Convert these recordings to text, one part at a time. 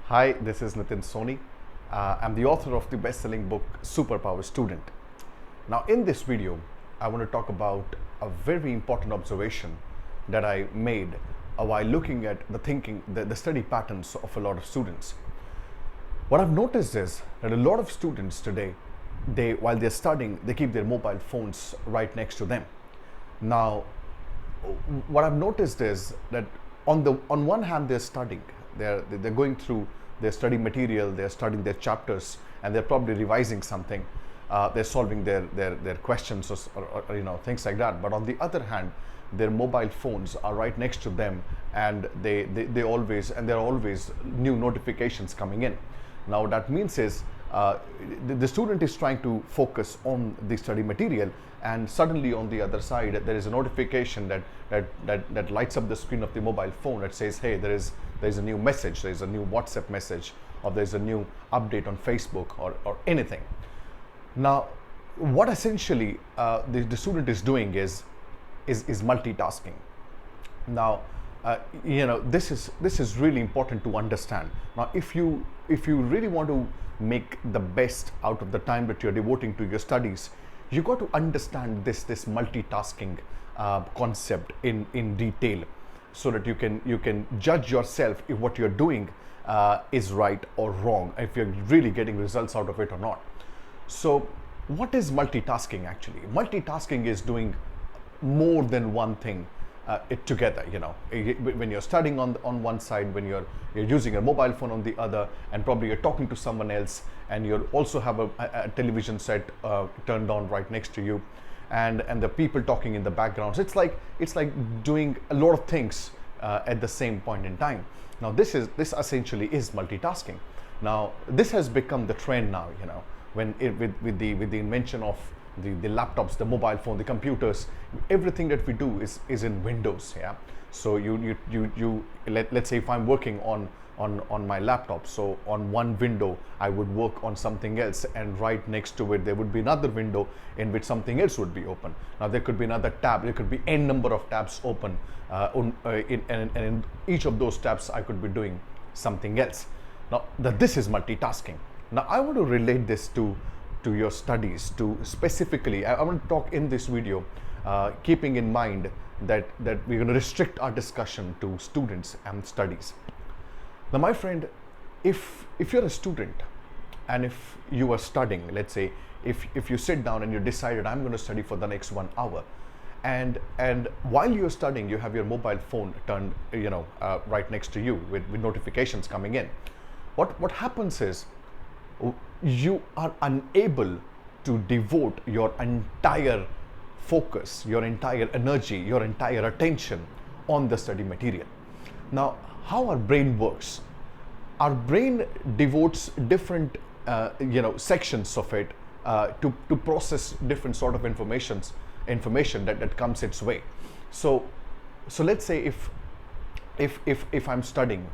Hi, this is Nitin Soni. I'm the author of the best-selling book Superpower Student. Now, in this video, I want to talk about a very important observation that I made while looking at the study patterns of a lot of students. What I've noticed is that a lot of students today, while they're studying, they keep their mobile phones right next to them. Now, what I've noticed is that on one hand they're studying, they're going through their study material, they're studying their chapters, and they're probably revising something. They're solving their questions or things like that. But on the other hand, their mobile phones are right next to them, and there are always new notifications coming in. Now what that means is the student is trying to focus on the study material, and suddenly on the other side there is a notification that lights up the screen of the mobile phone that says, hey, there is a new message, there is a new WhatsApp message, or there is a new update on Facebook or anything. Now what essentially the student is doing is multitasking. Now this is really important to understand. Now if you really want to make the best out of the time that you're devoting to your studies, you got to understand this multitasking concept in detail, so that you can judge yourself if what you're doing is right or wrong, if you're really getting results out of it or not. So what is multitasking actually? Multitasking is doing more than one thing together. When you're studying on one side, when you're using a mobile phone on the other, and probably you're talking to someone else, and you also have a television set turned on right next to you, and the people talking in the background. So it's like doing a lot of things at the same point in time. Now this essentially is multitasking. Now this has become the trend now, with the invention of the laptops, the mobile phone, the computers. Everything that we do is in Windows. So let's say if I'm working on my laptop, so on one window I would work on something else, and right next to it there would be another window in which something else would be open. Now there could be another tab, there could be n number of tabs open, and in each of those tabs I could be doing something else. Now this is multitasking. Now I want to relate this to your studies, to specifically, I want to talk in this video, keeping in mind that we're going to restrict our discussion to students and studies. Now my friend, if you're a student and if you are studying, let's say if you sit down and you decided I'm going to study for the next 1 hour, and while you're studying you have your mobile phone turned right next to you with notifications coming in, what happens is you are unable to devote your entire focus, your entire energy, your entire attention on the study material. Now, how our brain works? Our brain devotes different sections of it to process different sort of information that comes its way. So let's say if I'm studying,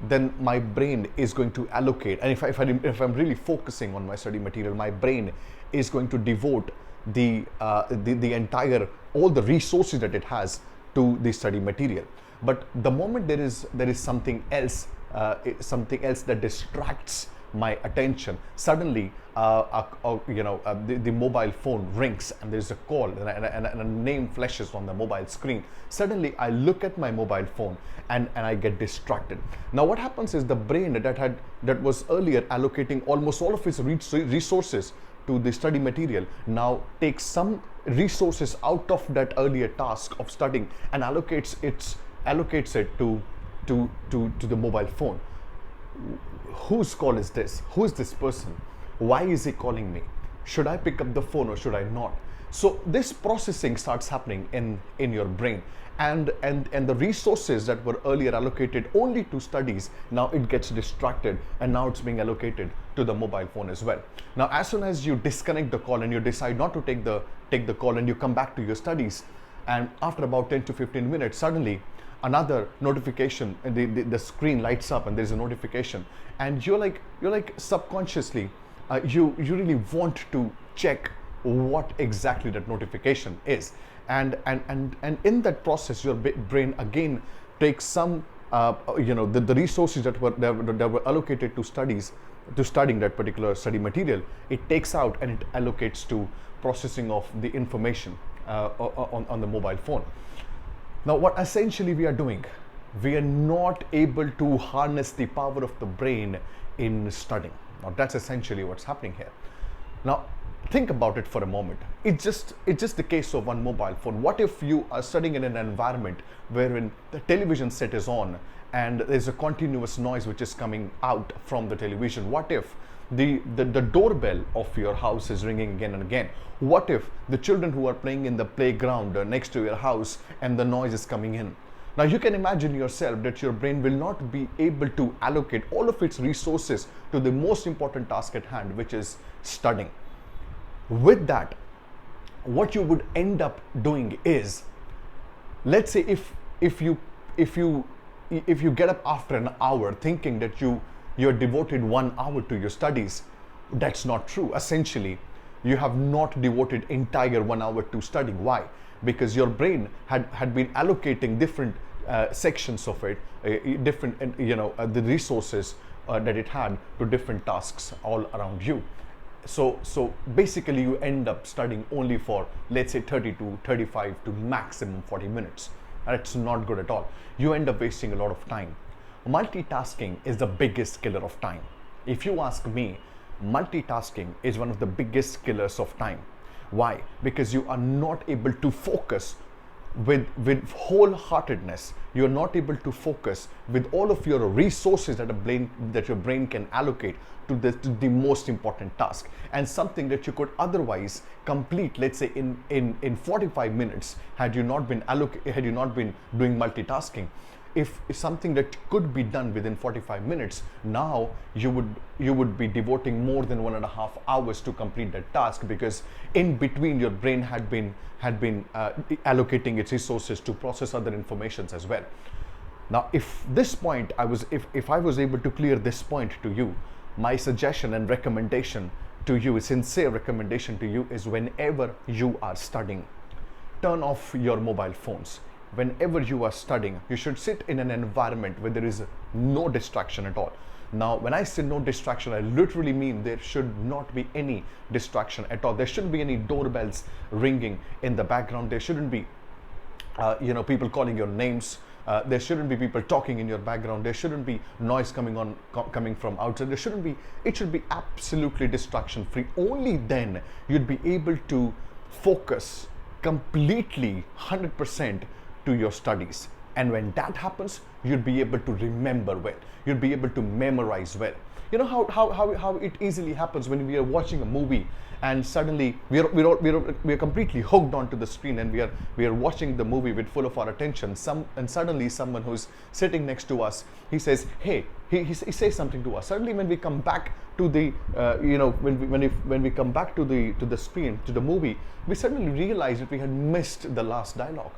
then my brain is going to allocate, and if I'm really focusing on my study material, my brain is going to devote the entire, all the resources that it has to the study material. But the moment there is something else that distracts my attention, suddenly the mobile phone rings and there's a call, and a name flashes on the mobile screen. Suddenly I look at my mobile phone and I get distracted. Now what happens is the brain that was earlier allocating almost all of its resources to the study material now takes some resources out of that earlier task of studying and allocates it to the mobile phone. Whose call is this? Who is this person? Why is he calling me? Should I pick up the phone or should I not? So this processing starts happening in your brain, and the resources that were earlier allocated only to studies, now it gets distracted, and now it's being allocated to the mobile phone as well. Now as soon as you disconnect the call and you decide not to take the call, and you come back to your studies, and after about 10 to 15 minutes, suddenly another notification, the screen lights up and there's a notification, and you're like subconsciously you really want to check what exactly that notification is, and in that process your brain again takes some the resources that were allocated to studying that particular study material, it takes out and it allocates to processing of the information on the mobile phone. Now, what essentially we are doing, we are not able to harness the power of the brain in studying. Now, that's essentially what's happening here. Now, think about it for a moment. It's just the case of one mobile phone. What if you are studying in an environment wherein the television set is on and there's a continuous noise which is coming out from the television? What if the doorbell of your house is ringing again and again? What if the children who are playing in the playground next to your house and the noise is coming in? Now you can imagine yourself that your brain will not be able to allocate all of its resources to the most important task at hand, which is studying. With that, what you would end up doing is, let's say if you get up after an hour thinking that you're devoted 1 hour to your studies, that's not true. Essentially, you have not devoted entire 1 hour to studying. Why? Because your brain had been allocating different sections of it, the resources that it had to different tasks all around you. So basically you end up studying only for, let's say, 30 to 35 to maximum 40 minutes. That's not good at all. You end up wasting a lot of time. Multitasking is the biggest killer of time. If you ask me, multitasking is one of the biggest killers of time. Why? Because you are not able to focus with wholeheartedness. You're not able to focus with all of your resources that your brain can allocate to the most important task, and something that you could otherwise complete, let's say in 45 minutes, had you not been doing multitasking. If something that could be done within 45 minutes, now you would be devoting more than 1.5 hours to complete that task, because in between your brain had been allocating its resources to process other informations as well. Now, if I was able to clear this point to you, my suggestion and recommendation to you, a sincere recommendation to you, is whenever you are studying, turn off your mobile phones. Whenever you are studying, you should sit in an environment where there is no distraction at all. Now, when I say no distraction, I literally mean there should not be any distraction at all. There shouldn't be any doorbells ringing in the background. There shouldn't be people calling your names. There shouldn't be people talking in your background. There shouldn't be noise coming from outside. It should be absolutely distraction free. Only then you'd be able to focus completely 100% to your studies. And when that happens, you'd be able to remember well. You'd be able to memorize well. You know how it easily happens when we are watching a movie and suddenly we are completely hooked onto the screen, and we are watching the movie with full of our attention. And suddenly someone who's sitting next to us, he says, "Hey," he says something to us. Suddenly, when we come back to the when we come back to the screen, to the movie, we suddenly realize that we had missed the last dialogue.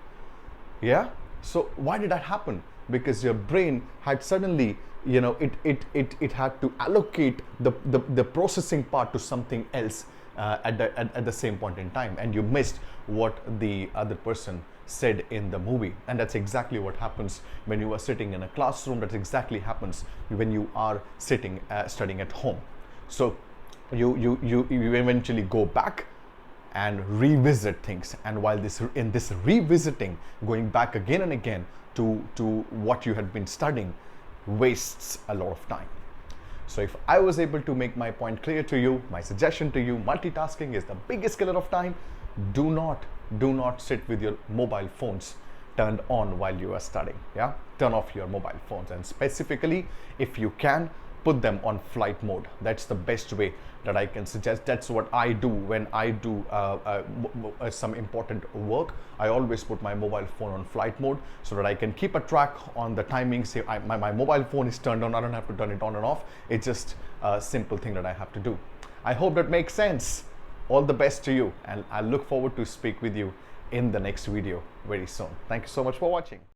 Yeah. So why did that happen? Because your brain had suddenly, it had to allocate the processing part to something else at the same point in time, and you missed what the other person said in the movie. And that's exactly what happens when you are sitting in a classroom. That exactly happens when you are sitting studying at home. So you eventually go back and revisit things, and while in this revisiting, going back again and again to what you had been studying, wastes a lot of time. So if I was able to make my point clear to you, my suggestion to you, multitasking is the biggest killer of time. Do not sit with your mobile phones turned on while you are studying. Yeah, turn off your mobile phones, and specifically, if you can, put them on flight mode. That's the best way that I can suggest. That's what I do when I do some important work. I always put my mobile phone on flight mode so that I can keep a track on the timing. Say my mobile phone is turned on, I don't have to turn it on and off. It's just a simple thing that I have to do. I hope that makes sense. All the best to you, and I look forward to speak with you in the next video very soon. Thank you so much for watching.